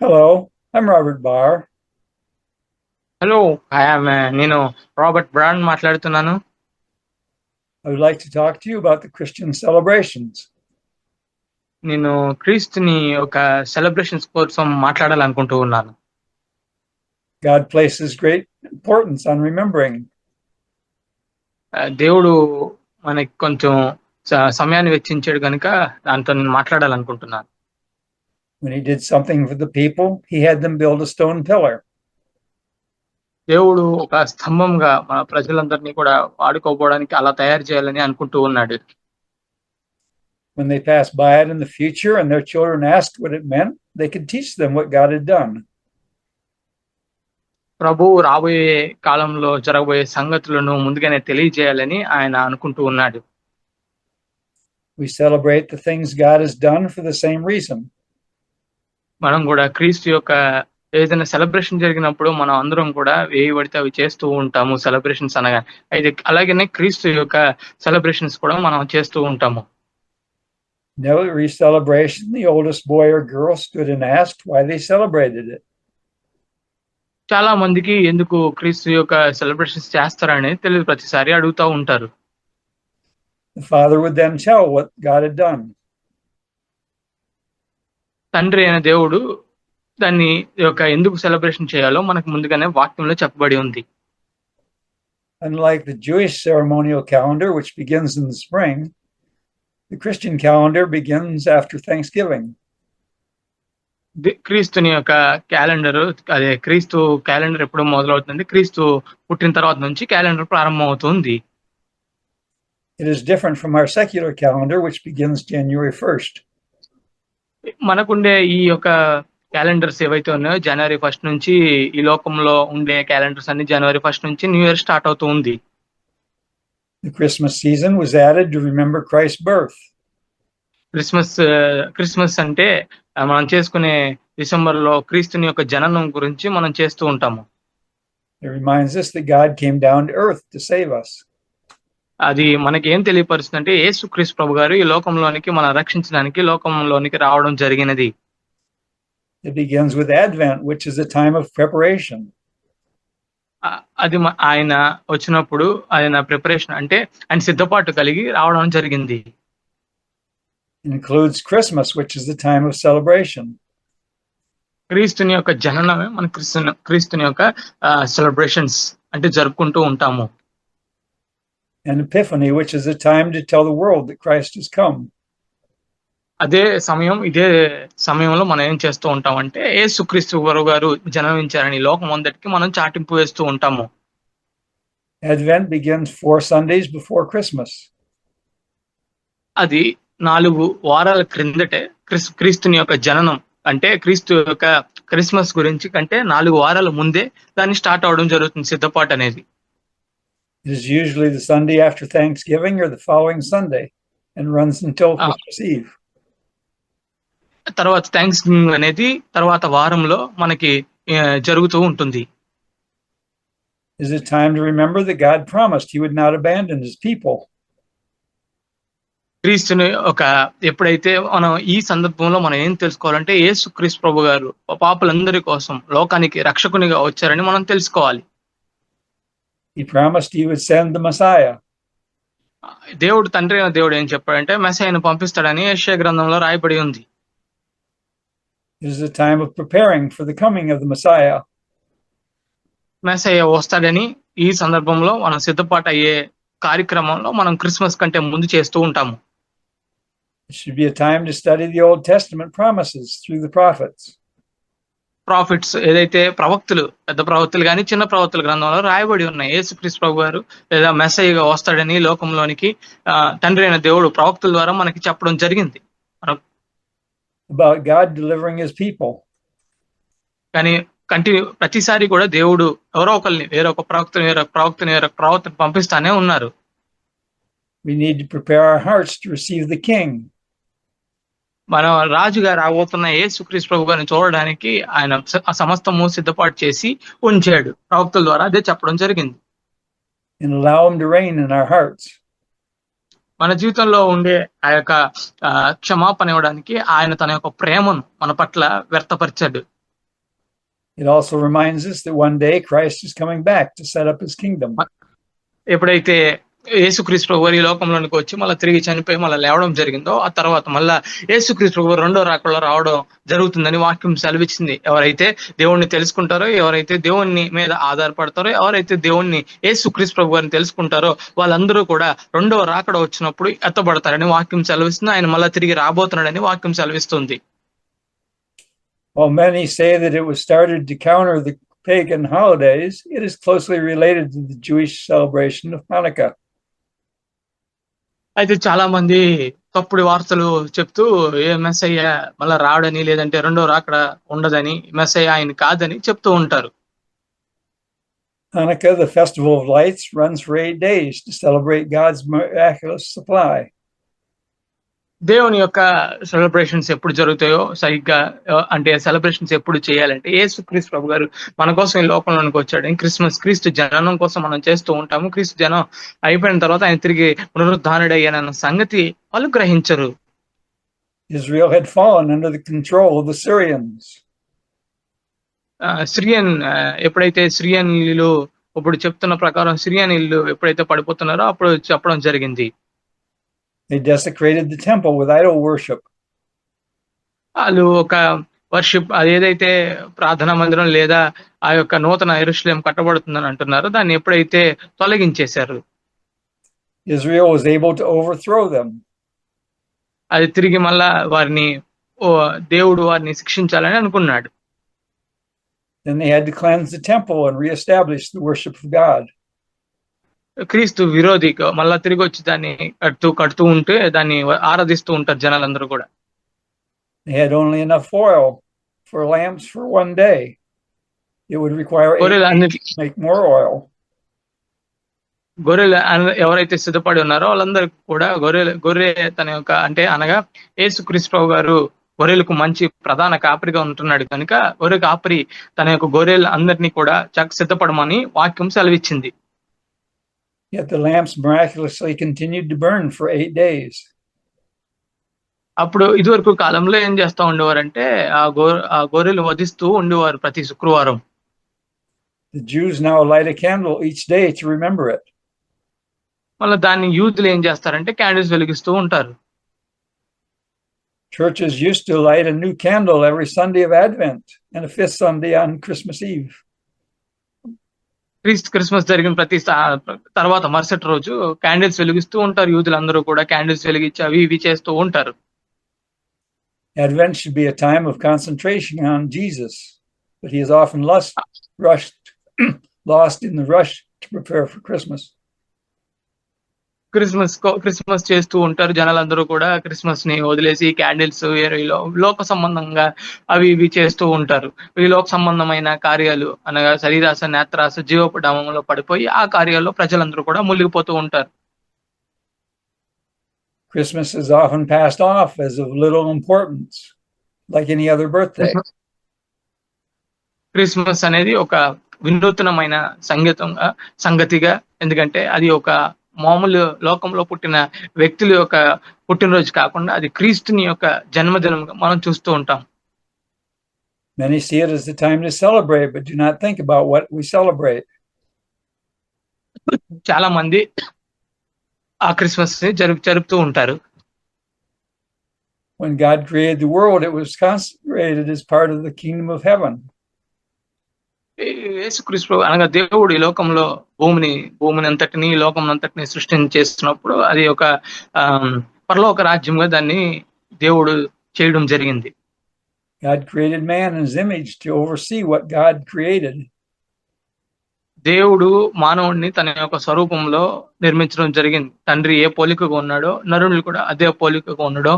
Hello, I'm Robert Barr. Hello నేను Robert brand మాట్లాడుతున్నాను. I would like to talk to you about the Christian celebrations. నేను క్రీస్తుని ఒక celebrations కోసం మాట్లాడాలనుకుంటూ ఉన్నాను. God places great importance on remembering. దేవుడు మనకి కొంచెం సమయాన్ని వెచ్చించాడు కనుక దాంతో నేను మాట్లాడాలనుకుంటున్నాను. When he did something for the people, he had them build a stone pillar. దేవుడు ఒక స్తంభంగా మన ప్రజలందరినీ కూడా వాడుకోవడానికి అలా తయారు చేయాలని అనుకుంటూ ఉన్నాడు. When they passed by it in the future and their children asked what it meant, they could teach them what God had done. ప్రభువు రాబోయే కాలంలో జరగబోయే సంగతులను ముందుగానే తెలియజేయాలని ఆయన అనుకుంటూ ఉన్నాడు. We celebrate the things God has done for the same reason. మనం కూడా క్రీస్తు యొక్క ఏదైనా సెలబ్రేషన్ జరిగినప్పుడు మనం అందరం కూడా ఏవి పడితే అవి చేస్తూ ఉంటాము సెలబ్రేషన్స్ అనగా. అయితే అలాగనే క్రీస్తు యొక్క సెలబ్రేషన్స్ కూడా మనం చేస్తూ ఉంటాము. In every celebration, the oldest boy or girl stood and asked why they celebrated it. చాలా మందికి ఎందుకు క్రీస్తు యొక్క సెలబ్రేషన్స్ చేస్తారని తెలియదు, ప్రతిసారి అడుగుతూ ఉంటారు. The father would then tell what God had done. తండ్రి అయిన దేవుడు దాన్ని యొక్క ఎందుకు సెలబ్రేషన్ చేయాలో మనకు ముందుగానే వాక్యంలో చెప్పబడి ఉంది. Unlike the Jewish ceremonial calendar, which begins in the spring, the Christian calendar begins after Thanksgiving. క్రీస్తుని యొక్క క్యాలెండర్, అదే క్రీస్తు క్యాలెండర్ ఎప్పుడు మొదలవుతుంది? క్రీస్తు పుట్టిన తర్వాత నుంచి క్యాలెండర్ ప్రారంభం అవుతుంది. It is different from our secular calendar, which begins January 1st. మనకుండే ఈ యొక్క క్యాలెండర్స్ ఏవైతే ఉన్నాయో జనవరి 1 నుంచి, ఈ లోకంలో ఉండే క్యాలెండర్స్ అన్ని జనవరి 1 నుంచి న్యూ ఇయర్ స్టార్ట్ అవుతూ ఉంది. The Christmas season was added to remember Christ's birth. Christmas అంటే మనం చేసుకునే డిసెంబర్లో క్రీస్తుని యొక్క జననం గురించి మనం చేస్తూ ఉంటాము. It reminds us that God came down to earth to save us. అది మనకి ఏం తెలియపరుస్తుందంటే యేసుక్రీస్తు ప్రభు గారు ఈ లోకంలోనికి మనం రక్షించడానికి లోకంలోనికి రావడం జరిగినది. It begins with Advent, which is a time of preparation. అది ఆయన వచ్చినప్పుడు ఆయన ప్రిపరేషన్ అంటే ఆయన సిద్ధపాటు కలిగి రావడం జరిగింది. It includes Christmas, which is the time of celebration. క్రీస్తుని యొక్క జననమే మన క్రీస్తుని యొక్క సెలబ్రేషన్స్ అంటే జరుపుకుంటూ ఉంటాము. And Epiphany, which is a time to tell the world that Christ has come. ఇదే సమయంలో మనం ఏం చేస్తూ ఉంటామంటే యేసుక్రీస్తు గారు జన్మించారని లోకం అందరికి మనం చాటింపు వేస్తూ ఉంటాము. Advent begins 4 Sundays before Christmas. అది 4 వారాల క్రిందటే క్రీస్తుని యొక్క జననం అంటే క్రీస్తు యొక్క క్రిస్మస్ గురించి కంటే 4 వారాల ముందే దాన్ని స్టార్ట్ అవడం జరుగుతుంది సిద్ధపాటు అనేది. It is usually the Sunday after Thanksgiving or the following Sunday and runs until Christmas Eve. తర్వాత థ్యాంక్స్ గివింగ్ అనేది తర్వాత వారంలో మనకి జరుగుతూ ఉంటుంది. It is a time to remember that God promised he would not abandon his people. క్రీస్తుని ఎప్పుడైతే మనం ఈ సందర్భంలో మనం ఏం తెలుసుకోవాలంటే యేసుక్రీస్తు ప్రభు గారు పాపులందరి కోసం లోకానికి రక్షకునిగా వచ్చారని మనం తెలుసుకోవాలి. He promised he would send the Messiah. దేవుడు తండ్రి అయిన దేవుడు ఏం చెప్పాడంటే మెస్సీయను పంపిస్తాడని యెషయా గ్రంథంలో రాయబడి ఉంది. It is a time of preparing for the coming of the Messiah. Messiah వస్తాడని ఈ సందర్భంలో మనం సిద్ధపాటు అయ్యే కార్యక్రమంలో మనం క్రిస్మస్ కంటే ముందు చేస్తూ ఉంటాము. It should be a time to study the Old Testament promises through the prophets. Profits ఏదైతే ప్రవక్తులు, పెద్ద ప్రవక్తులు కానీ చిన్న ప్రవక్తుల గ్రంథంలో రాయబడి ఉన్నాయి యేసుక్రీస్తు ప్రభు గారు లేదా మెస్సీయగా వస్తాడని లోకంలోనికి తండ్రి అయిన దేవుడు ప్రవక్తుల ద్వారా మనకి చెప్పడం జరిగింది. About God delivering his people. కానీ ప్రతిసారి కూడా దేవుడు ఎవరో ఒకరిని వేరొక ప్రవక్తని పంపిస్తానే ఉన్నారు. We need to prepare our hearts to receive the King. మనం రాజుగా రాబోతున్న యేసుక్రీస్తు ప్రభు గారిని చూడడానికి ఆయన సమస్తము సిద్ధపాటు చేసి ఉంచాడు. ప్రవక్తల ద్వారా అదే చెప్పడం జరిగింది. And allow him to reign in our hearts. మన జీవితంలో ఉండే ఆ యొక్క క్షమాపణ ఇవ్వడానికి ఆయన తన యొక్క ప్రేమను మన పట్ల వ్యక్తపరిచాడు. It also reminds us that one day Christ is coming back to set up his kingdom. ఎప్పుడైతే యేసుక్రీస్తు ప్రభువు ఈ లోకంలోనికి వచ్చి మళ్ళీ తిరిగి చనిపోయి మళ్ళీ లేవడం జరిగిందో, ఆ తర్వాత మళ్ళా యేసుక్రీస్తు ప్రభువు రెండో రాకడలో రావడం జరుగుతుందని వాక్యం సెలవిచ్చింది. ఎవరైతే దేవుణ్ణి తెలుసుకుంటారో, ఎవరైతే దేవుణ్ణి మీద ఆధారపడతారో, ఎవరైతే దేవుణ్ణి యేసుక్రీస్తు ప్రభు గారిని తెలుసుకుంటారో వాళ్ళందరూ కూడా రెండో రాకడ వచ్చినప్పుడు ఎత్తబడతారని వాక్యం సెలవిస్తుంది. ఆయన మళ్ళా తిరిగి రాబోతున్నాడని వాక్యం సెలవిస్తుంది. While many say that it was started to counter the pagan holidays, it is closely related to the Jewish celebration of Hanukkah. అయితే చాలా మంది తప్పుడు వార్తలు చెప్తూ ఏ మెస్సయ్య మళ్ళా రాడని, లేదంటే రెండో రాకడ ఉండదని, మెస్సయ్య ఆయన కాదని చెప్తూ ఉంటారు. Hanukkah, the festival of lights, runs for 8 days to celebrate God's miraculous supply. దేవుని యొక్క సెలబ్రేషన్స్ ఎప్పుడు జరుగుతాయో సరిగ్గా, అంటే సెలబ్రేషన్స్ ఎప్పుడు చేయాలంటే యేసుక్రీస్తు ప్రభు గారు మన కోసం ఈ లోకంలోనికి వచ్చాడు. క్రిస్మస్ క్రీస్తు జననం కోసం మనం చేస్తూ ఉంటాము. క్రీస్తు జనం అయిపోయిన తర్వాత ఆయన తిరిగి పునరుద్ధానుడయ్యానన్న సంగతి వాళ్ళు గ్రహించరు. Israel had fallen under the control of the Syrians. ఎప్పుడైతే సిరియన్లు ఇప్పుడు చెప్తున్న ప్రకారం సిరియన్లు ఎప్పుడైతే పడిపోతున్నారో అప్పుడు చెప్పడం జరిగింది. They desecrated the temple with idol worship. వాళ్ళు ఒక వర్షిప్, అదేదైతే ప్రార్థనా మందిరం లేదా ఆ యొక్క నూతన యెరూషలేం కట్టబడుతుందని అంటున్నారో దాన్ని ఎప్పుడైతే తొలగించేశారు, Israel was able to overthrow them. అది తిరిగి మళ్ళా వారిని దేవుడు వారిని శిక్షించాలని అనుకున్నాడు. Then they had to cleanse the temple and reestablish the worship of God. క్రీస్తు విరోధి మళ్ళా తిరిగి వచ్చి దాన్ని కడుతూ ఉంటే దాన్ని ఆరాధిస్తూ ఉంటారు జనాలందరూ కూడా. They had only enough oil for lamps for one day. It would require 8 days to make more oil. గొర్రెలు ఎవరైతే సిద్ధపడి ఉన్నారో వాళ్ళందరికీ కూడా గొర్రె తన యొక్క అంటే అనగా యేసుక్రీస్తు ప్రభు గారు గొర్రెలకు మంచి ప్రధాన కాపరిగా ఉంటున్నాడు కనుక గొర్రె కాపరి తన యొక్క గొర్రెలు అందరినీ కూడా సిద్ధపడమని వాక్యం సెలవిచ్చింది. Yet the lamps miraculously continued to burn for 8 days. అప్పుడు ఇదివరకు కాలంలో ఏం చేస్తూ ఉండేవారంటే ఆ గొర్రెలు వధిస్తూ ఉండేవారు ప్రతి శుక్రవారం. The Jews now light a candle each day to remember it. మళ్ళీ దాన్ని యూదులు ఏం చేస్తారంటే క్యాండిల్స్ వెలిగిస్తూ ఉంటారు. Churches used to light a new candle every Sunday of Advent and a fifth Sunday on Christmas Eve. Christmas జరిగిన ప్రతి తర్వాత మరుసటి రోజు క్యాండిల్స్ వెలిగిస్తూ ఉంటారు. యూదులందరూ కూడా క్యాండిల్స్ వెలిగించి అవి ఇవి చేస్తూ ఉంటారు. Advent should be a time of concentration on Jesus, but he is often lost in the rush to prepare for Christmas. Christmas చేస్తూ ఉంటారు జనాలందరూ కూడా. క్రిస్మస్ ని వదిలేసి క్యాండిల్స్ లోక సంబంధంగా అవి ఇవి చేస్తూ ఉంటారు. ఈ లోక సంబంధమైన కార్యాలు అనగా శరీరాస నేత్రాస జీవోపడామంలో పడిపోయి ఆ కార్యాల్లో ప్రజలందరూ కూడా మునిగిపోతూ ఉంటారు. Christmas is often passed off as of little importance, like any other birthday. Christmas అనేది ఒక వినూత్నమైన సంగతిగా, ఎందుకంటే అది ఒక మామూలు లోకంలో పుట్టిన వ్యక్తుల యొక్క పుట్టినరోజు కాకుండా అది క్రీస్తుని యొక్క జన్మదినంగా మనం చూస్తూ ఉంటాం. Many see it as the time to celebrate, but do not think about what we celebrate. చాలా మంది ఆ క్రిస్మస్ ని జరుపుతూ ఉంటారు. When God created the world, it was consecrated as part of the kingdom of heaven. యేసుక్రీస్తు అనగా దేవుడు ఈ లోకంలో భూమిని అంతటిని లోకం అంతటిని సృష్టించేస్తున్నప్పుడు అది ఒక పరలోక రాజ్యంగా దాన్ని దేవుడు చేయడం జరిగింది. God created man in his image to oversee what God created. దేవుడు మానవుడిని తన యొక్క స్వరూపంలో నిర్మించడం జరిగింది. తండ్రి ఏ పోలికగా ఉన్నాడో నరుడు కూడా అదే పోలికగా ఉన్నాడో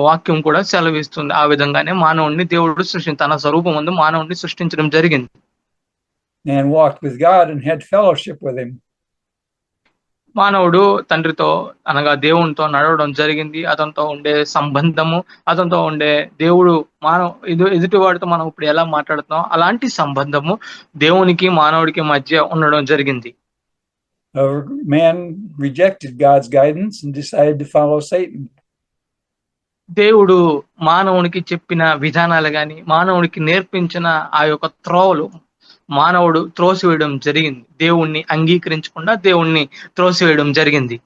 వాక్యం కూడా సెలవిస్తుంది. ఆ విధంగానే మానవుడిని దేవుడు తన స్వరూపం ముందు మానవుడిని సృష్టించడం జరిగింది. Man walked with God and had fellowship with him. మానవుడు తండ్రితో అనగా దేవునితో నడవడం జరిగింది. అతనితో ఉండే సంబంధము, అతనితో ఉండే దేవుడు ఎదుటివాడితో మనం ఇప్పుడు ఎలా మాట్లాడుతున్నాం అలాంటి సంబంధము దేవునికి మానవుడికి మధ్య ఉండడం జరిగింది. Man rejected God's guidance and decided to follow Satan. దేవుడు మానవునికి చెప్పిన విధానాలు గాని, మానవుడికి నేర్పించిన ఆ యొక్క త్రోవలు మానవుడు త్రోసివేయడం జరిగింది. దేవుణ్ణి అంగీకరించకుండా దేవుణ్ణి త్రోసివేయడం జరిగింది.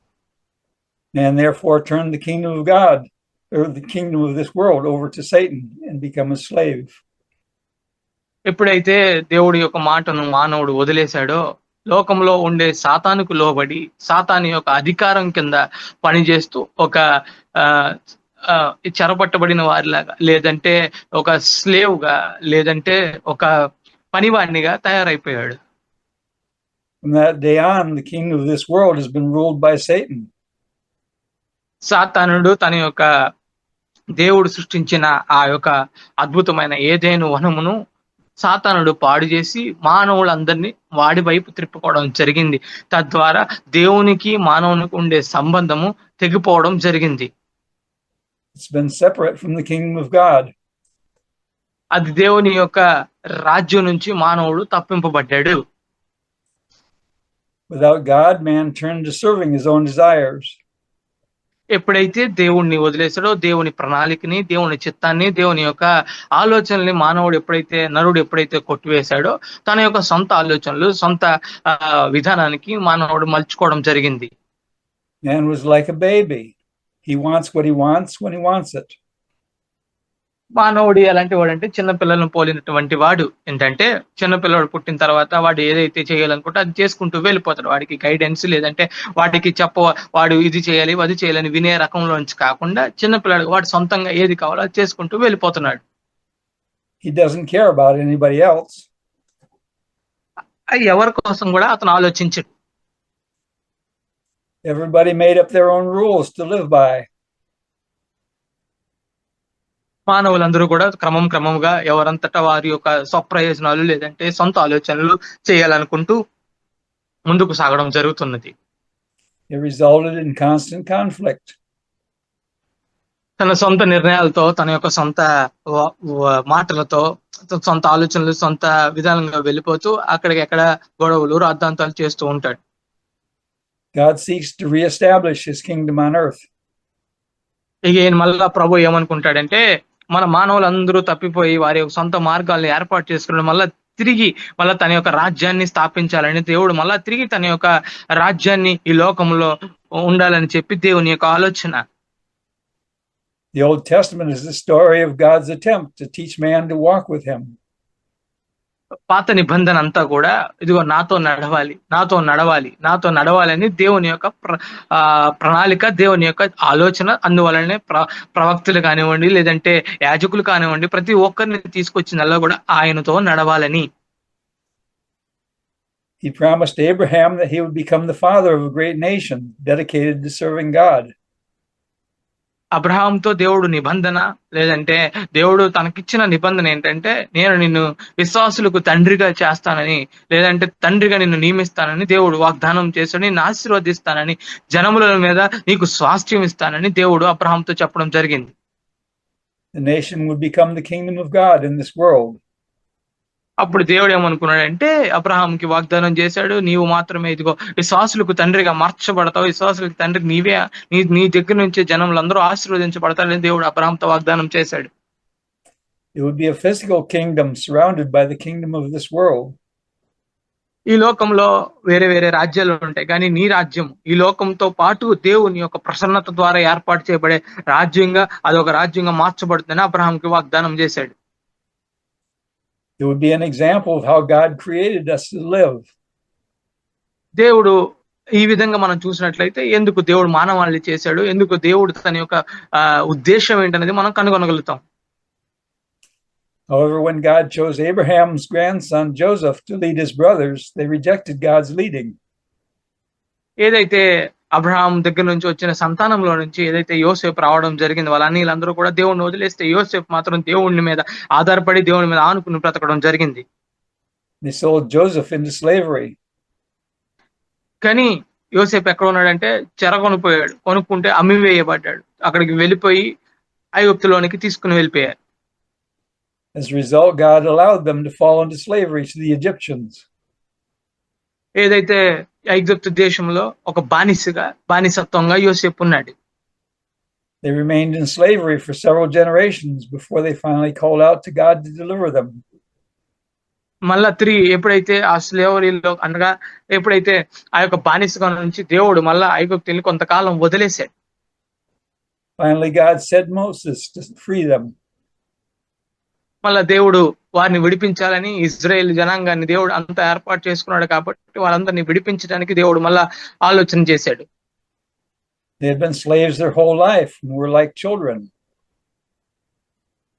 And therefore turned the kingdom of God, or the kingdom of this world, over to Satan and become a slave. ఎప్పుడైతే దేవుడి యొక్క మాటను మానవుడు వదిలేశాడో, లోకంలో ఉండే సాతానుకు లోబడి, సాతాను యొక్క అధికారం కింద పనిచేస్తూ ఒక చెరపట్టబడిన వారిలాగా, లేదంటే ఒక స్లేవ్‌గా, లేదంటే ఒక పనివాడినిగా తయారైపోయాడు. From that day on, the kingdom of this world has been ruled by Satan. సాతానుడు తన యొక్క దేవుడు సృష్టించిన ఆ యొక్క అద్భుతమైన ఏదెను వనమును సాతానుడు పాడు చేసి మానవులందరినీ వాడి వైపు త్రిప్పుకోవడం జరిగింది. తద్వారా దేవునికి మానవునికి ఉండే సంబంధము తెగిపోవడం జరిగింది. It's been separate from the kingdom of God. అది దేవుని యొక్క రాజ్యం నుంచి మానవుడు తప్పింపబడ్డాడు. Without God, man turned to serving his own desires. ఎప్పుడైతే దేవుణ్ణి వదిలేసాడో, దేవుని ప్రణాళికని, దేవుని చిత్తాన్ని, దేవుని యొక్క ఆలోచనల్ని నరుడు ఎప్పుడైతే కొట్టివేశాడో, తన యొక్క సొంత ఆలోచనలు, సొంత విధానానికి మానవుడు మలుచుకోవడం జరిగింది. Man was like a baby. He wants what he wants when he wants it. మానవుడు ఎలాంటి వాడంటే చిన్నపిల్లలను పోలినటువంటి వాడు. ఏంటంటే చిన్నపిల్లడు పుట్టిన తర్వాత వాడు ఏదైతే చేయాలనుకుంటే అది చేసుకుంటూ వెళ్ళిపోతాడు. వాడికి గైడెన్స్ లేదంటే వాడికి వాడు ఇది చేయాలి అది చేయాలని వినే రకంలోంచి కాకుండా చిన్నపిల్లడు వాడు సొంతంగా ఏది కావాలో అది చేసుకుంటూ వెళ్ళిపోతున్నాడు. He doesn't care about anybody else. ఎవరి కోసం కూడా అతను ఆలోచించడు. Everybody made up their own rules to live by. మానవులందరూ కూడా క్రమంగా ఎవరంతటా వారి యొక్క స్వప్రయోజనాలు లేదంటే సొంత ఆలోచనలు చేయాలనుకుంటూ ముందుకు సాగడం జరుగుతున్నది. It resulted in constant conflict. తన సొంత నిర్ణయాలతో, తన యొక్క సొంత మాటలతో, సొంత ఆలోచనలు, సొంత విధానంగా వెళ్ళిపోతూ అక్కడికెక్కడ గొడవలు, రాద్ధాంతాలు చేస్తూ ఉంటాడు. God seeks to reestablish his kingdom on earth. ఇక మళ్ళా ప్రభు ఏమనుకుంటాడంటే, మన మానవులందరూ తప్పిపోయి వారి సొంత మార్గాలను ఏర్పాటు చేసుకుని మళ్ళా తన యొక్క రాజ్యాన్ని స్థాపించాలని దేవుడు మళ్ళా తిరిగి తన యొక్క రాజ్యాన్ని ఈ లోకంలో ఉండాలని చెప్పి దేవుని యొక్క ఆలోచన. The Old Testament is the story of God's attempt to teach man to walk with him. పాత నిబంధన అంతా కూడా ఇదిగో నాతో నడవాలి అని దేవుని యొక్క ప్రణాళిక, దేవుని యొక్క ఆలోచన. అందువలనే ప్రవక్తలు కానివ్వండి, లేదంటే యాజకులు కానివ్వండి, ప్రతి ఒక్కరిని తీసుకొచ్చినల్లా కూడా ఆయనతో నడవాలని. He promised Abraham that he would become the father of a great nation dedicated to serving God. అబ్రహాంతో దేవుడు నిబంధన, లేదంటే దేవుడు తనకిచ్చిన నిబంధన ఏంటంటే, నేను నిన్ను విశ్వాసులకు తండ్రిగా చేస్తానని, లేదంటే తండ్రిగా నిన్ను నియమిస్తానని దేవుడు వాగ్దానం చేశాడు. నిన్ను ఆశీర్వదిస్తానని, జనముల మీద నీకు స్వాస్థ్యం ఇస్తానని దేవుడు అబ్రహాంతో చెప్పడం జరిగింది. The nation would become the kingdom of God in this world. అప్పుడు దేవుడు ఏమనుకున్నాడంటే, అబ్రహాంకి వాగ్దానం చేశాడు, నీవు మాత్రమే ఇదిగో విశ్వాసులకు తండ్రిగా మార్చబడతావు, విశ్వాసులకు తండ్రి నీవే, నీ దగ్గర నుంచి జనములందరూ ఆశీర్వదించబడతారని దేవుడు అబ్రహాంతో వాగ్దానం చేశాడు. It would be a physical kingdom surrounded by the kingdom of this world. ఈ లోకంలో వేరే వేరే రాజ్యాలు ఉంటాయి, కానీ నీ రాజ్యం ఈ లోకంతో పాటు దేవుని యొక్క ప్రసన్నత ద్వారా ఏర్పాటు చేయబడే రాజ్యంగా, అదొక రాజ్యంగా మార్చబడుతుందని అబ్రహాంకి వాగ్దానం చేశాడు. It would be an example of how God created us to live. దేవుడు ఈ విధంగా మనం చూసినట్లయితే ఎందుకు దేవుడు మానవాళిని చేశాడు, ఎందుకు దేవుడు తన యొక్క ఉద్దేశం ఏంటనేది మనం కనుగొనగలుగుతాం. However, when God chose Abraham's grandson Joseph to lead his brothers, they rejected God's leading. ఏదైతే అబ్రహాం దగ్గర నుంచి వచ్చిన సంతానంలో నుంచి ఏదైతే యోసేపు రావడం జరిగింది, వాళ్ళ అన్నీలందరూ కూడా దేవుడిని వదిలేస్తే యోసేపు మాత్రం దేవుని మీద ఆధారపడి దేవుని మీద ఆనుకుని బ్రతకడం జరిగింది. They sold Joseph into slavery. కానీ యోసేపు ఎక్కడ ఉన్నాడంటే కొనుక్కుంటే అమ్మివేయబడ్డాడు. అక్కడికి వెళ్ళిపోయి ఐగుప్తులోనికి తీసుకుని వెళ్ళిపోయారు. As a result, God allowed them to fall into slavery to the Egyptians. ఏదైతే ఐగుప్తు దేశంలో ఒక బానిసత్వంగా యోసేపు ఉన్నాడు. They remained in slavery for several generations before they finally called out to God to deliver them. మళ్ళా తిరిగి ఎప్పుడైతే ఆ స్లేవరీలో అనగా ఎప్పుడైతే ఆ యొక్క బానిసగా నుంచి దేవుడు మళ్ళా ఐగుప్తుని కొంతకాలం వదిలేశాడు. Finally, God said Moses to free them. మళ్ళా దేవుడు వారిని విడిపించాలని ఇజ్రాయేల్ జనాంగాన్ని దేవుడు అంతా ఏర్పాటు చేసుకున్నాడు కాబట్టి వాళ్ళందరినీ విడిపించడానికి దేవుడు మళ్ళా ఆలోచన చేశాడు. They had been slaves their whole life and were like children.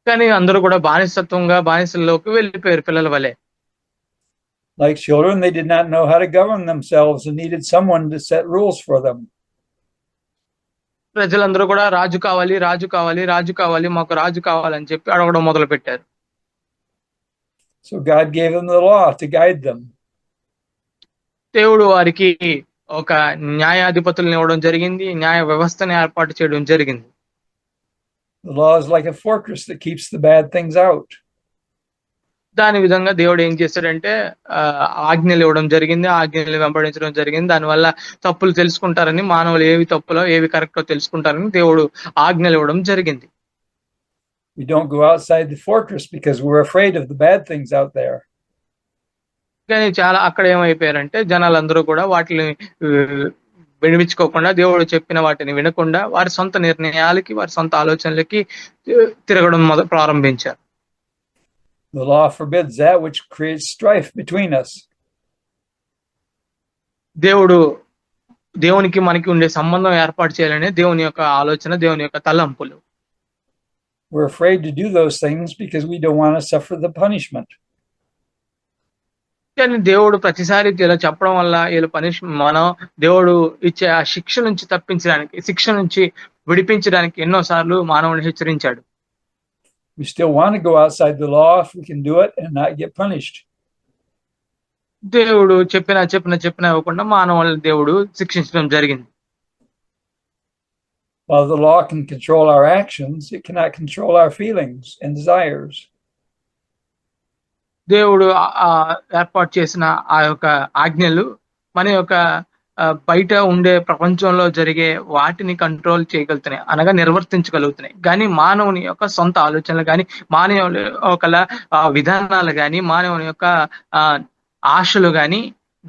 కానీ అందరూ కూడా బానిసల్లోకి వెళ్ళిపోయారు పిల్లల వలె. Like children, they did not know how to govern themselves and needed someone to set rules for them. ప్రజలందరూ కూడా రాజు కావాలి రాజు కావాలి రాజు కావాలి మాకు రాజు కావాలని చెప్పి అడగడం మొదలు పెట్టారు. So God gave them the law to guide them. దేవుడు వారికి ఒక న్యాయాధిపతులను ఇవ్వడం జరిగింది, న్యాయ వ్యవస్థను ఏర్పాటు చేయడం జరిగింది. The law is like a fortress that keeps the bad things out. దాని విధంగా దేవుడు ఏం చేశాడంటే ఆజ్ఞలు ఇవ్వడం జరిగింది, ఆజ్ఞలు వెంబడించడం జరిగింది. దానివల్ల తప్పులు తెలుసుకుంటారని, మానవులు ఏవి తప్పులో ఏవి కరెక్టో తెలుసుకుంటారని దేవుడు ఆజ్ఞలు ఇవ్వడం జరిగింది. We don't go outside the fortress because we're afraid of the bad things out there. కానీ చాలా అక్కడ ఏమైపోయారంటే జనాలందరూ కూడా వాటిని వినిపించుకోకుండా, దేవుడు చెప్పిన వాటిని వినకుండా వారి సొంత నిర్ణయాలకి వారి సొంత ఆలోచనలకి తిరగడం ప్రారంభించారు. The law forbids that which creates strife between us. దేవునికి మనకి ఉండే సంబంధం ఏర్పాటు చేయాలనే దేవుని యొక్క ఆలోచన, దేవుని యొక్క తలంపులు. We're afraid to do those things because we don't want to suffer the punishment. కానీ దేవుడు ప్రతిసారి ఇలా చెప్పడం వల్ల మనం దేవుడు ఇచ్చే ఆ శిక్ష నుంచి తప్పించడానికి, శిక్ష నుంచి విడిపించడానికి ఎన్నోసార్లు మానవుని హెచ్చరించాడు. We still want to go outside the law if we can do it and not get punished. దేవుడు చెప్పిన ఇవ్వకుండా మానవులను దేవుడు శిక్షించడం జరిగింది. While the law can control our actions, it cannot control our feelings and desires. దేవుడు ఏర్పాటు చేసిన ఆ యొక్క ఆజ్ఞలు మన యొక్క బయట ఉండే ప్రపంచంలో జరిగే వాటిని కంట్రోల్ చేయగలుగుతున్నాయి, అనగా నిర్వర్తించగలుగుతున్నాయి. కానీ మానవుని యొక్క సొంత ఆలోచనలు కానీ, మానవుని యొక్క విధానాలు కానీ, మానవుని యొక్క ఆశలు కానీ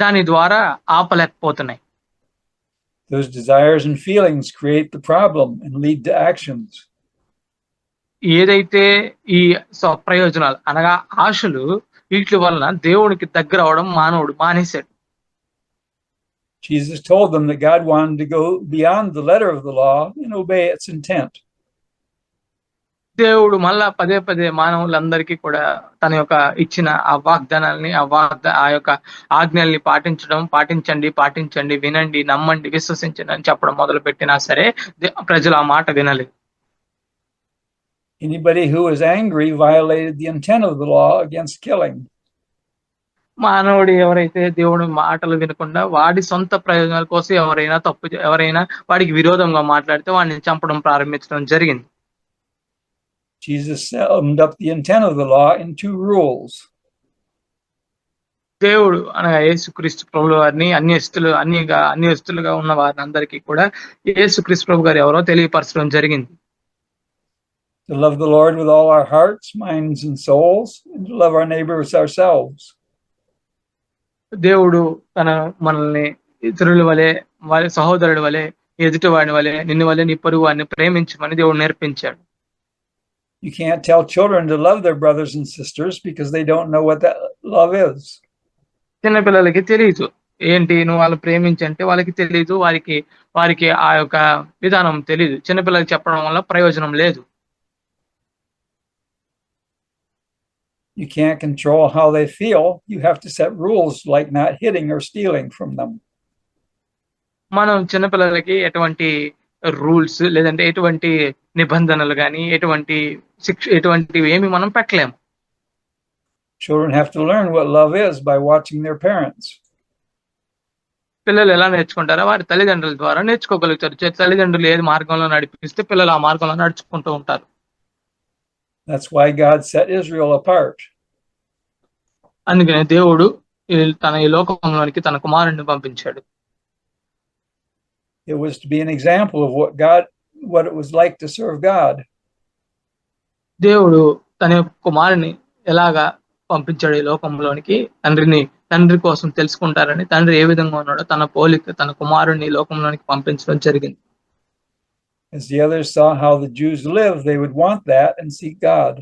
దాని ద్వారా ఆపలేకపోతున్నాయి. Those desires and feelings create the problem and lead to actions. ఏదైతే ఈ ప్రయోజనాలు అనగా ఆశలు, వీటి వలన దేవునికి దగ్గర అవడం మానవుడు మానేశాడు. Jesus told them that God wanted to go beyond the letter of the law and obey its intent. దేవుడు మళ్ళా పదే మానవులందరికీ కూడా తన యొక్క ఇచ్చిన ఆ వాగ్దానాలని, ఆ యొక్క ఆజ్ఞల్ని పాటించండి, వినండి, నమ్మండి, విశ్వసించండి అని చెప్పడం మొదలు పెట్టినా సరే ప్రజలు ఆ మాట వినలేదు. Anybody who was angry violated the intent of the law against killing. మానవుడు ఎవరైతే దేవుడి మాటలు వినకుండా వాడి సొంత ప్రయోజనాల కోసం ఎవరైనా వాడికి విరోధంగా మాట్లాడితే వాడిని చంపడం ప్రారంభించడం జరిగింది. Jesus summed up the intent of the law in 2 rules. దేవుడు అనగా యేసుక్రీస్తు ప్రభుల వారిని అన్యస్తులుగా ఉన్న వారిని అందరికీ కూడా యేసుక్రీస్తు ప్రభు గారు ఎవరో తెలియపరచడం జరిగింది. To love the Lord with all our hearts, minds and souls, and to love our neighbors ourselves. దేవుడు మనల్ని ఇతరుల వలె, వారి సహోదరుడి వలె, ఎదుటి వాడిని వలె, నిన్ను వలె నీ పొరుగు వారిని ప్రేమించమని దేవుడు నేర్పించాడు. You can't tell children to love their brothers and sisters because they don't know what that love is. చిన్నపిల్లలకి తెలియదు ఏంటి నువ్వు వాళ్ళు ప్రేమించంటే, వాళ్ళకి తెలియదు, వారికి ఆ యొక్క విధానం తెలియదు. చిన్నపిల్లలకి చెప్పడం వల్ల ప్రయోజనం లేదు. You can't control how they feel. You have to set rules like not hitting or stealing from them. మనం చిన్నపిల్లలకి ఎటువంటి రూల్స్ లేదంటే ఎటువంటి నిబంధనలు కానీ ఎటువంటివి ఏమి మనం పెట్టలేము. Children have to learn what love is by watching their parents. పిల్లలు ఎలా నేర్చుకుంటారో వారి తల్లిదండ్రుల ద్వారా నేర్చుకోగలుగుతారు. తల్లిదండ్రులు ఏ మార్గంలో నడిపిస్తే పిల్లలు ఆ మార్గంలో నడుచుకుంటూ ఉంటారు. That's why God set Israel apart. అందుకనే దేవుడు ఈ లోకంలోనికి తన కుమారుణ్ణి పంపించాడు. It was to be an example of what God what it was like to serve God. దేవుడు తన యొక్క కుమారుని ఎలాగా పంపించాడు ఈ లోకంలోనికి, తండ్రి కోసం తెలుసుకుంటారని, తండ్రి ఏ విధంగా ఉన్నాడో తన పోలిక తన కుమారుని లోకంలోనికి పంపించడం జరిగింది. As the others saw how the Jews lived, they would want that and seek God.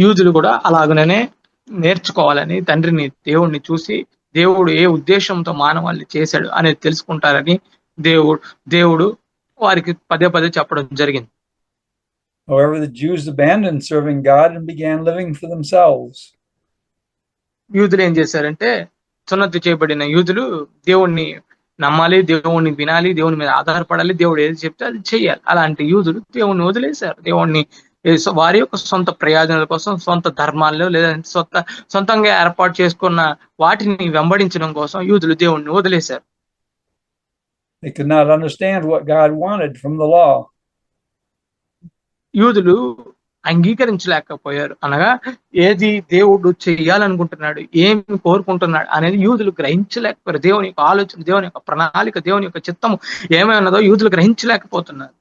యూదులు కూడా అలాగనే నేర్చుకోవాలని, దేవుణ్ణి చూసి దేవుడు ఏ ఉద్దేశంతో మానవాళిని చేశాడు అనేది తెలుసుకుంటారని దేవుడు వారికి పదే చెప్పడం జరిగింది. However, the Jews abandoned serving God and began living for themselves. యూదులు ఏం చేశారంటే, సున్నతి చేయబడిన యూదులు దేవుణ్ణి నమ్మాలి, దేవుణ్ణి వినాలి, దేవుని మీద ఆధారపడాలి, దేవుడు ఏది చెప్తే అది చేయాలి. అలాంటి యూదులు దేవుణ్ణి వదిలేశారు. దేవుణ్ణి వారి యొక్క సొంత ప్రయోజనాల కోసం, సొంత ధర్మాల్లో లేదా సొంతంగా ఏర్పాటు చేసుకున్న వాటిని వెంబడించడం కోసం యూదులు దేవుణ్ణి వదిలేశారు. They could not understand what God wanted from the law. యూదులు అంగీకరించలేకపోయారు. అనగా ఏది దేవుడు చేయాలనుకుంటున్నాడు, ఏమి కోరుకుంటున్నాడు అనేది యూదులు గ్రహించలేకపోయారు. దేవుని యొక్క ఆలోచన, దేవుని యొక్క ప్రణాళిక, దేవుని యొక్క చిత్తము ఏమైనదో యూదులు గ్రహించలేకపోతున్నారు.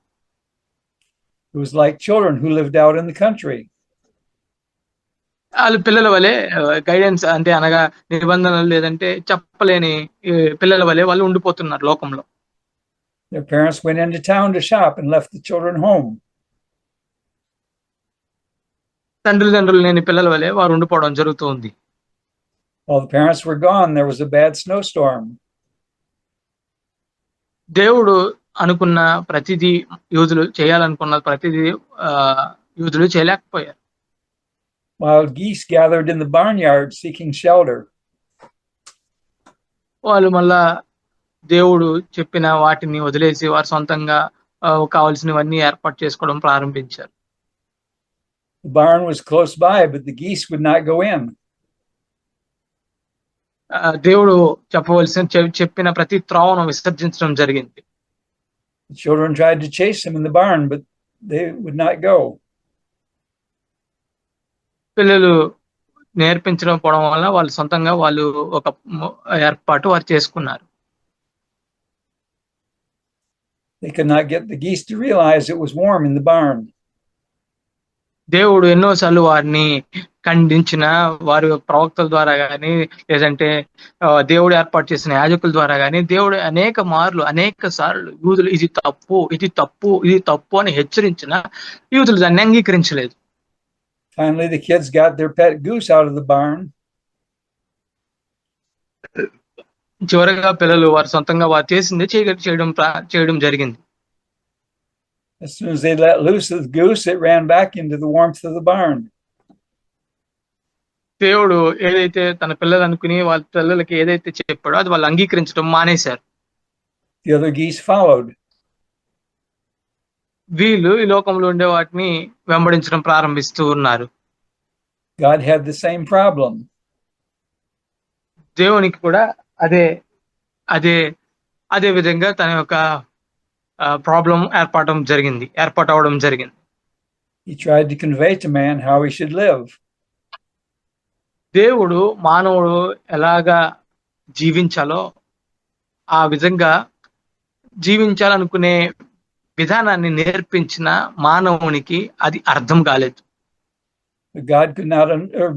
It was like children who lived out in the country. వాళ్ళు పిల్లల వలె గైడెన్స్ అంటే అనగా నిబంధనలు లేదంటే చెప్పలేని పిల్లల వలె వాళ్ళు ఉండిపోతున్నారు లోకంలో. Their parents went into town to shop and left the children home. తండ్రులు లేని పిల్లల వలె వారు ఉండిపోవడం జరుగుతుంది. While the parents were gone, there was a bad snowstorm. దేవుడు అనుకున్న ప్రతిదీ, యూదులు చేయాలనుకున్న ప్రతిదీ యూదులు చేయలేకపోయారు. Wild geese gathered in the barnyard seeking shelter. వాళ్ళు మళ్ళా దేవుడు చెప్పిన వాటిని వదిలేసి వారు సొంతంగా కావాల్సినవన్నీ ఏర్పాటు చేసుకోవడం ప్రారంభించారు. The barn was close by, but the geese would not go in. దేవుడు చెప్పిన ప్రతి త్రోవను విసర్జించడం జరిగింది. The children tried to chase him in the barn, but they would not go. పిల్లలు నేర్పించడం పోవడం వల్ల వాళ్ళు సొంతంగా ఒక ఏర్పాటు వారు చేసుకున్నారు. They could not get the geese to realize it was warm in the barn. దేవుడు ఎన్నోసార్లు వారిని ఖండించిన, వారి ప్రవక్తల ద్వారా గాని లేదంటే దేవుడు ఏర్పాటు చేసిన యాజకుల ద్వారా గాని దేవుడు అనేక సార్లు యూదులు ఇది తప్పు అని హెచ్చరించిన యూదులు దాన్ని అంగీకరించలేదు. Finally, the kids got their pet goose out of the barn. చివరగా పిల్లలు వారు సొంతంగా వారు చేసింది చేయడం జరిగింది. As soon as they let loose the goose, it ran back into the warmth of the barn. దేవుడు ఏదైతే తన పిల్లలు అనుకుని వాళ్ళ పిల్లలకి ఏదైతే చెప్పాడో అది వాళ్ళు అంగీకరించడం మానేశారు. The other geese followed. వీళ్ళు ఈ లోకంలో ఉండే వాటిని వెంబడించడం ప్రారంభిస్తూ ఉన్నారు. God had the same problem. దేవునికి కూడా అదే విధంగా తన యొక్క ప్రాబ్లం ఏర్పాటవడం జరిగింది. He tried to convey to man how he should live. దేవుడు మానవుడు ఎలాగా జీవించాలో ఆ విధంగా జీవించాలనుకునే విధానాన్ని నేర్పించిన మానవునికి అది అర్థం కాలేదు.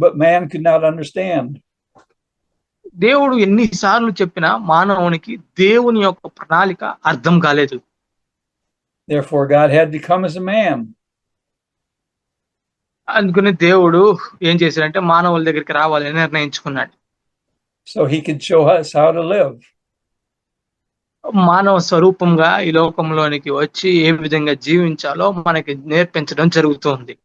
But man could not understand. దేవుడు ఎన్నిసార్లు చెప్పినా మానవునికి దేవుని యొక్క ప్రణాళిక అర్థం కాలేదు. Therefore, God had to come as a man. అందుకని దేవుడు ఏం చేశాడంటే మానవుల దగ్గరికి రావాలని నిర్ణయించుకున్నాడు. So he could show us how to live. మానవ స్వరూపంగా ఈ లోకంలోనికి వచ్చి ఏ విధంగా జీవించాలో మనకి నేర్పించడం జరుగుతుంది.